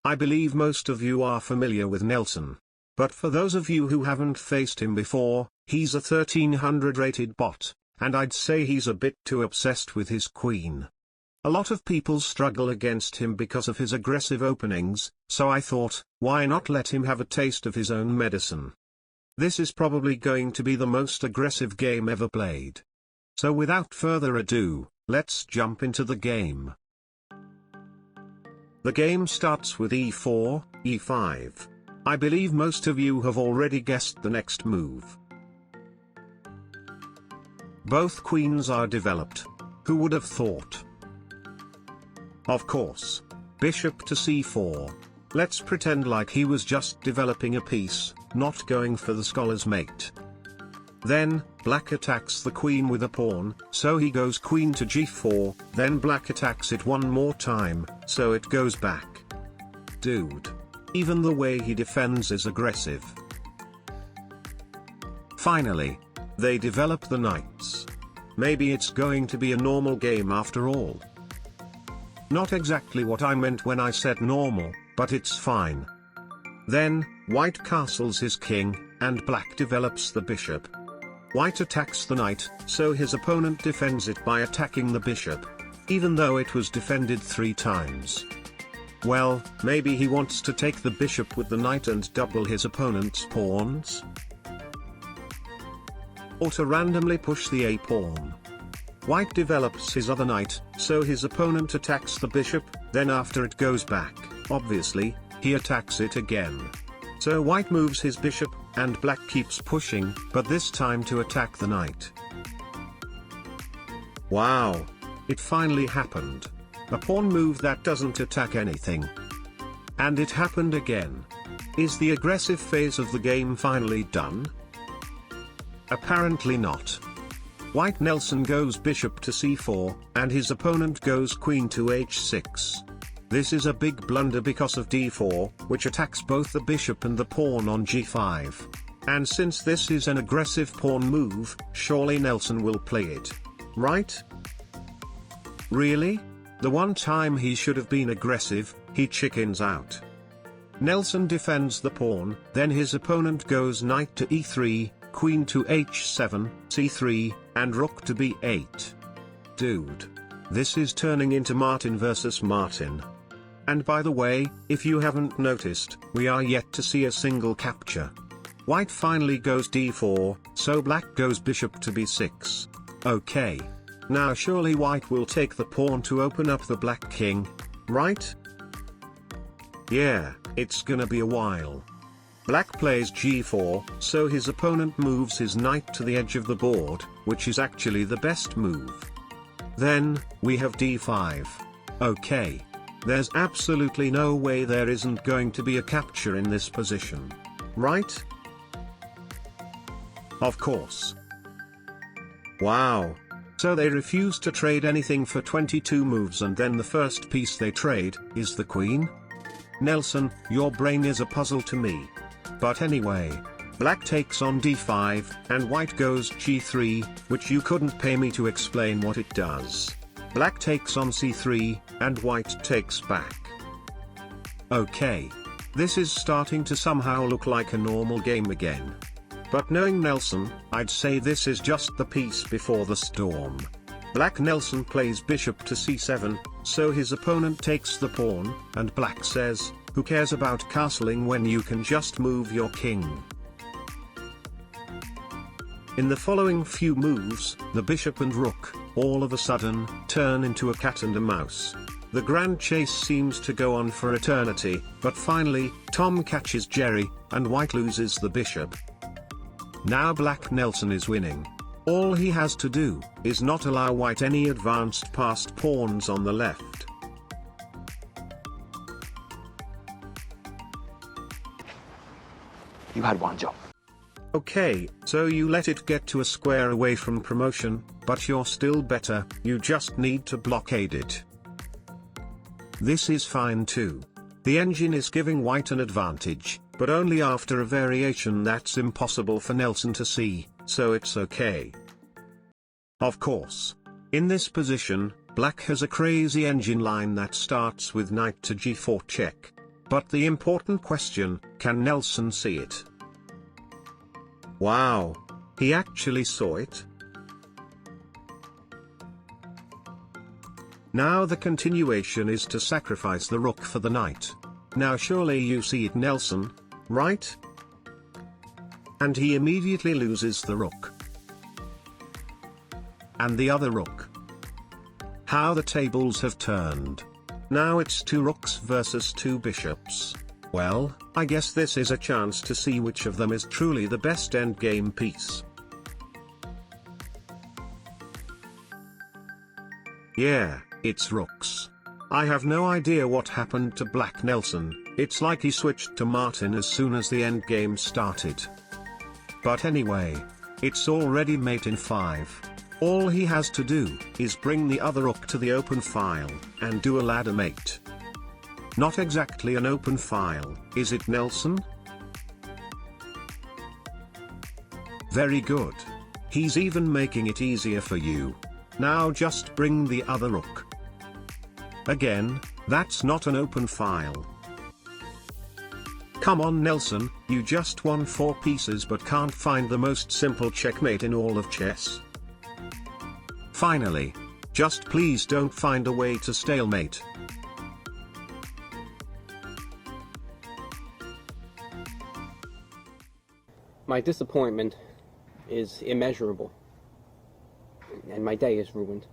I believe most of you are familiar with Nelson. But for those of you who haven't faced him before, he's a 1300 rated bot, and I'd say he's a bit too obsessed with his queen. A lot of people struggle against him because of his aggressive openings, so I thought, why not let him have a taste of his own medicine? This is probably going to be the most aggressive game ever played. So without further ado, let's jump into the game. The game starts with e4, e5. I believe most of you have already guessed the next move. Both queens are developed. Who would have thought? Of course. Bishop to c4. Let's pretend like he was just developing a piece, not going for the scholar's mate. Then, black attacks the queen with a pawn, so he goes queen to g4, then black attacks it one more time, so it goes back. Dude. Even the way he defends is aggressive. Finally, they develop the knights. Maybe it's going to be a normal game after all. Not exactly what I meant when I said normal, but it's fine. Then, white castles his king, and black develops the bishop. White attacks the knight, so his opponent defends it by attacking the bishop, even though it was defended 3 times. Well, maybe he wants to take the bishop with the knight and double his opponent's pawns? Or to randomly push the a-pawn. White develops his other knight, so his opponent attacks the bishop, then after it goes back, obviously, he attacks it again. So white moves his bishop, and black keeps pushing, but this time to attack the knight. Wow! It finally happened. A pawn move that doesn't attack anything. And it happened again. Is the aggressive phase of the game finally done? Apparently not. White Nelson goes bishop to c4, and his opponent goes queen to h6. This is a big blunder because of d4, which attacks both the bishop and the pawn on g5. And since this is an aggressive pawn move, surely Nelson will play it. Right? Really? The one time he should have been aggressive, he chickens out. Nelson defends the pawn, then his opponent goes knight to e3, queen to h7, c3, and rook to b8. Dude. This is turning into Martin versus Martin. And by the way, if you haven't noticed, we are yet to see a single capture. White finally goes d4, so black goes bishop to b6. Okay. Now surely white will take the pawn to open up the black king, right? Yeah, it's gonna be a while. Black plays g4, so his opponent moves his knight to the edge of the board, which is actually the best move. Then, we have d5. Okay. There's absolutely no way there isn't going to be a capture in this position. Right? Of course. Wow. So they refuse to trade anything for 22 moves, and then the first piece they trade is the queen? Nelson, your brain is a puzzle to me. But anyway, black takes on d5, and white goes g3, which you couldn't pay me to explain what it does. Black takes on c3, and white takes back. Okay. This is starting to somehow look like a normal game again. But knowing Nelson, I'd say this is just the peace before the storm. Black Nelson plays bishop to c7, so his opponent takes the pawn, and black says, who cares about castling when you can just move your king? In the following few moves, the bishop and rook, all of a sudden, turn into a cat and a mouse. The grand chase seems to go on for eternity, but finally, Tom catches Jerry, and white loses the bishop. Now black Nelson is winning. All he has to do, is not allow white any advanced past pawns on the left. You had one job. Okay, so you let it get to a square away from promotion, but you're still better, you just need to blockade it. This is fine too. The engine is giving white an advantage, but only after a variation that's impossible for Nelson to see, so it's okay. Of course. In this position, black has a crazy engine line that starts with knight to g4 check. But the important question, can Nelson see it? Wow! He actually saw it? Now the continuation is to sacrifice the rook for the knight. Now surely you see it, Nelson, right? And he immediately loses the rook. And the other rook. How the tables have turned. Now it's 2 rooks versus 2 bishops. Well, I guess this is a chance to see which of them is truly the best endgame piece. Yeah, it's rooks. I have no idea what happened to Black Nelson, it's like he switched to Martin as soon as the endgame started. But anyway, it's already mate in 5. All he has to do is bring the other rook to the open file, and do a ladder mate. Not exactly an open file, is it, Nelson? Very good. He's even making it easier for you. Now just bring the other rook. Again, that's not an open file. Come on, Nelson, you just won 4 pieces but can't find the most simple checkmate in all of chess. Finally. Just please don't find a way to stalemate. My disappointment is immeasurable, and my day is ruined.